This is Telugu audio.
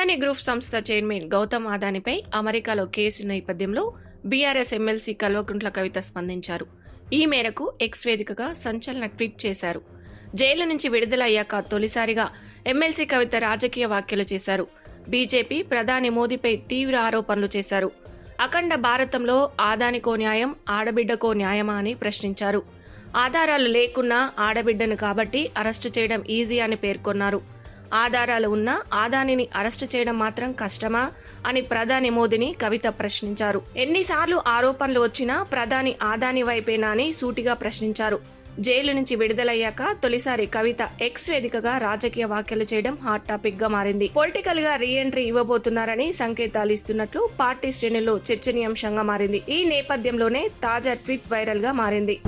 అదానీ గ్రూప్ సంస్థ చైర్మన్ గౌతమ్ అదానీపై అమెరికాలో కేసు నేపథ్యంలో బీఆర్ఎస్ ఎమ్మెల్సీ కల్వకుంట్ల కవిత స్పందించారు. ఈ మేరకు ఎక్స్ వేదికగా సంచలన ట్వీట్ చేశారు. జైలు నుంచి విడుదలయ్యాక తొలిసారిగా ఎమ్మెల్సీ కవిత రాజకీయ వ్యాఖ్యలు చేశారు. బీజేపీ ప్రధాని మోదీపై తీవ్ర ఆరోపణలు చేశారు. అఖండ భారతంలో ఆదానికో న్యాయం, ఆడబిడ్డకో న్యాయమా అని ప్రశ్నించారు. ఆధారాలు లేకున్నా ఆడబిడ్డను కాబట్టి అరెస్టు చేయడం ఈజీ అని పేర్కొన్నారు. ఆధారాలు ఉన్నా ఆదానిని అరెస్టు చేయడం మాత్రం కష్టమా అని ప్రధాని మోదీని కవిత ప్రశ్నించారు. ఎన్నిసార్లు ఆరోపణలు వచ్చినా ప్రధాని ఆదాని వైపేనా అని సూటిగా ప్రశ్నించారు. జైలు నుంచి విడుదలయ్యాక తొలిసారి కవిత ఎక్స్ వేదికగా రాజకీయ వ్యాఖ్యలు చేయడం హాట్ టాపిక్ గా మారింది. పొలిటికల్ గా రీ ఎంట్రీ ఇవ్వబోతున్నారని సంకేతాలు ఇస్తున్నట్లు పార్టీ శ్రేణుల్లో చర్చనీయాంశంగా మారింది. ఈ నేపథ్యంలోనే తాజా ట్వీట్ వైరల్ గా మారింది.